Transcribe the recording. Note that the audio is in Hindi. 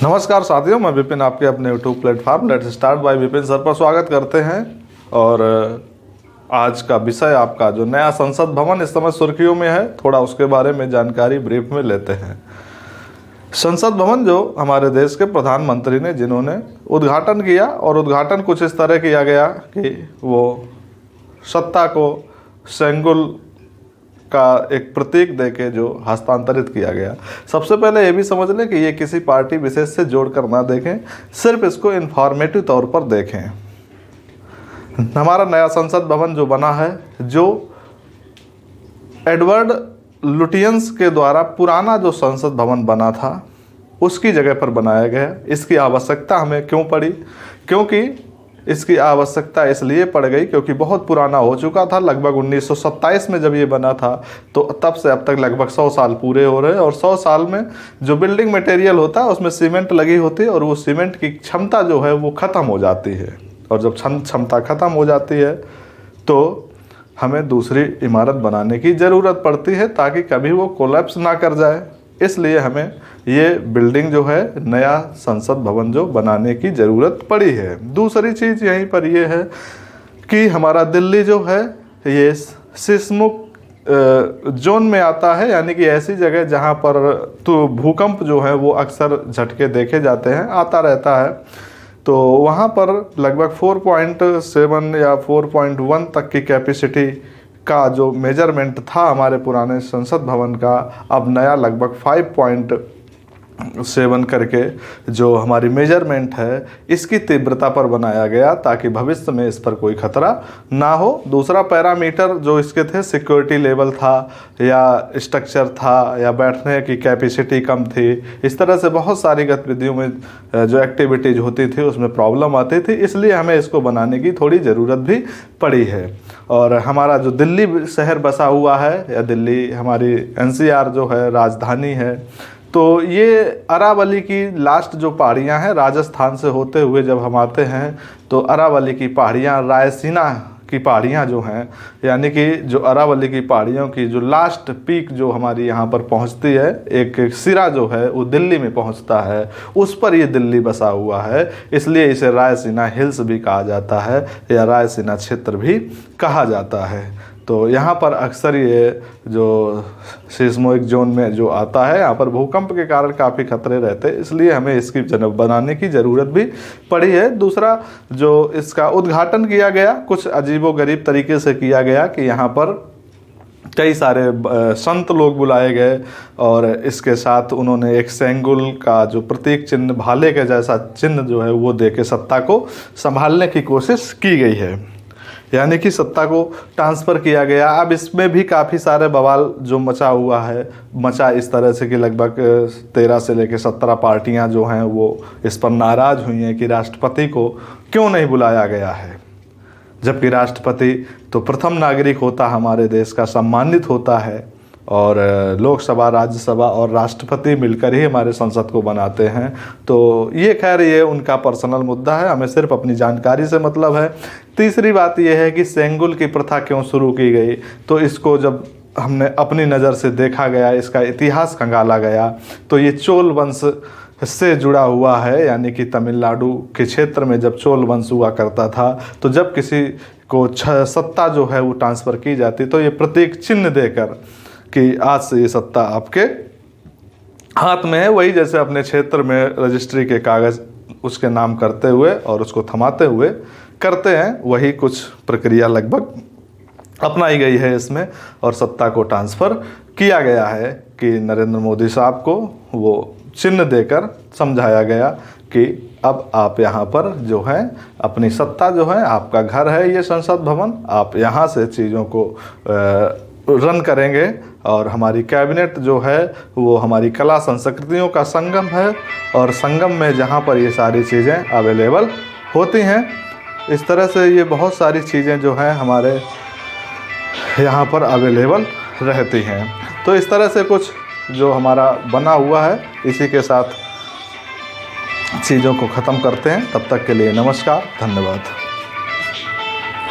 नमस्कार साथियों, मैं विपिन आपके अपने YouTube platform let's start by Vipin sir पर स्वागत करते हैं। और आज का विषय आपका जो नया संसद भवन इस समय सुर्खियों में है, थोड़ा उसके बारे में जानकारी ब्रीफ में लेते हैं। संसद भवन जो हमारे देश के प्रधानमंत्री ने जिन्होंने उद्घाटन किया, और उद्घाटन कुछ इस तरह किया गया कि वो सत्ता को सेंगुल का एक प्रतीक देके जो हस्तांतरित किया गया। सबसे पहले ये भी समझ लें कि ये किसी पार्टी विशेष से जोड़कर ना देखें, सिर्फ इसको इन्फॉर्मेटिव तौर पर देखें। हमारा नया संसद भवन जो बना है, जो एडवर्ड लुटियंस के द्वारा पुराना जो संसद भवन बना था उसकी जगह पर बनाया गया। इसकी आवश्यकता हमें क्यों पड़ी? क्योंकि इसकी आवश्यकता इसलिए पड़ गई क्योंकि बहुत पुराना हो चुका था। लगभग 1927 में जब ये बना था, तो तब से अब तक लगभग 100 साल पूरे हो रहे हैं। और 100 साल में जो बिल्डिंग मटेरियल होता है उसमें सीमेंट लगी होती है, और वो सीमेंट की क्षमता जो है वो ख़त्म हो जाती है। और जब क्षमता ख़त्म हो जाती है तो हमें दूसरी इमारत बनाने की ज़रूरत पड़ती है ताकि कभी वो कोलैप्स ना कर जाए। इसलिए हमें ये बिल्डिंग जो है, नया संसद भवन जो बनाने की ज़रूरत पड़ी है। दूसरी चीज़ यहीं पर ये है कि हमारा दिल्ली जो है ये सिस्मुक जोन में आता है, यानी कि ऐसी जगह जहाँ पर तो भूकंप जो है वो अक्सर झटके देखे जाते हैं, आता रहता है। तो वहाँ पर लगभग 4.7 या 4.1 तक की कैपेसिटी का जो मेजरमेंट था हमारे पुराने संसद भवन का, अब नया लगभग 5.7 करके जो हमारी मेजरमेंट है इसकी तीव्रता पर बनाया गया, ताकि भविष्य में इस पर कोई खतरा ना हो। दूसरा पैरामीटर जो इसके थे, सिक्योरिटी लेवल था या स्ट्रक्चर था या बैठने की कैपेसिटी कम थी। इस तरह से बहुत सारी गतिविधियों में जो एक्टिविटीज़ होती थी उसमें प्रॉब्लम आती थी, इसलिए हमें इसको बनाने की थोड़ी ज़रूरत भी पड़ी है। और हमारा जो दिल्ली शहर बसा हुआ है, या दिल्ली हमारी NCR जो है राजधानी है, तो ये अरावली की लास्ट जो पहाड़ियाँ हैं, राजस्थान से होते हुए जब हम आते हैं तो अरावली की पहाड़ियाँ, रायसीना की पहाड़ियाँ जो हैं, यानी कि जो अरावली की पहाड़ियों की जो लास्ट पीक जो हमारी यहाँ पर पहुँचती है, एक सिरा जो है वो दिल्ली में पहुँचता है, उस पर ये दिल्ली बसा हुआ है। इसलिए इसे रायसीना हिल्स भी कहा जाता है या रायसीना क्षेत्र भी कहा जाता है। तो यहाँ पर अक्सर ये जो सिस्मोइक जोन में जो आता है, यहाँ पर भूकंप के कारण काफ़ी खतरे रहते हैं, इसलिए हमें इसकी बनाने की ज़रूरत भी पड़ी है। दूसरा, जो इसका उद्घाटन किया गया कुछ अजीबोगरीब तरीके से किया गया कि यहाँ पर कई सारे संत लोग बुलाए गए, और इसके साथ उन्होंने एक सेंगुल का जो प्रतीक चिन्ह, भाले के जैसा चिन्ह जो है वो दे के सत्ता को संभालने की कोशिश की गई है, यानी कि सत्ता को ट्रांसफ़र किया गया। अब इसमें भी काफ़ी सारे बवाल जो मचा इस तरह से कि लगभग 13 से लेकर 17 पार्टियां जो हैं वो इस पर नाराज़ हुई हैं कि राष्ट्रपति को क्यों नहीं बुलाया गया है, जबकि राष्ट्रपति तो प्रथम नागरिक होता हमारे देश का, सम्मानित होता है, और लोकसभा, राज्यसभा और राष्ट्रपति मिलकर ही हमारे संसद को बनाते हैं। तो ये खैर ये उनका पर्सनल मुद्दा है, हमें सिर्फ अपनी जानकारी से मतलब है। तीसरी बात यह है कि सेंगुल की प्रथा क्यों शुरू की गई, तो इसको जब हमने अपनी नज़र से देखा गया, इसका इतिहास खंगाला गया, तो ये चोल वंश से जुड़ा हुआ है। यानी कि तमिलनाडु के क्षेत्र में जब चोल वंश हुआ करता था, तो जब किसी को सत्ता जो है वो ट्रांसफ़र की जाती, तो ये प्रतीक चिन्ह देकर कि आज से ये सत्ता आपके हाथ में है, वही जैसे अपने क्षेत्र में रजिस्ट्री के कागज़ उसके नाम करते हुए और उसको थमाते हुए करते हैं, वही कुछ प्रक्रिया लगभग अपनाई गई है इसमें, और सत्ता को ट्रांसफ़र किया गया है कि नरेंद्र मोदी साहब को वो चिन्ह देकर समझाया गया कि अब आप यहाँ पर जो है अपनी सत्ता जो है, आपका घर है ये संसद भवन, आप यहाँ से चीज़ों को रन करेंगे। और हमारी कैबिनेट जो है वो हमारी कला संस्कृतियों का संगम है, और संगम में जहाँ पर ये सारी चीज़ें अवेलेबल होती हैं, इस तरह से ये बहुत सारी चीज़ें जो हैं हमारे यहाँ पर अवेलेबल रहती हैं। तो इस तरह से कुछ जो हमारा बना हुआ है, इसी के साथ चीज़ों को ख़त्म करते हैं। तब तक के लिए नमस्कार, धन्यवाद।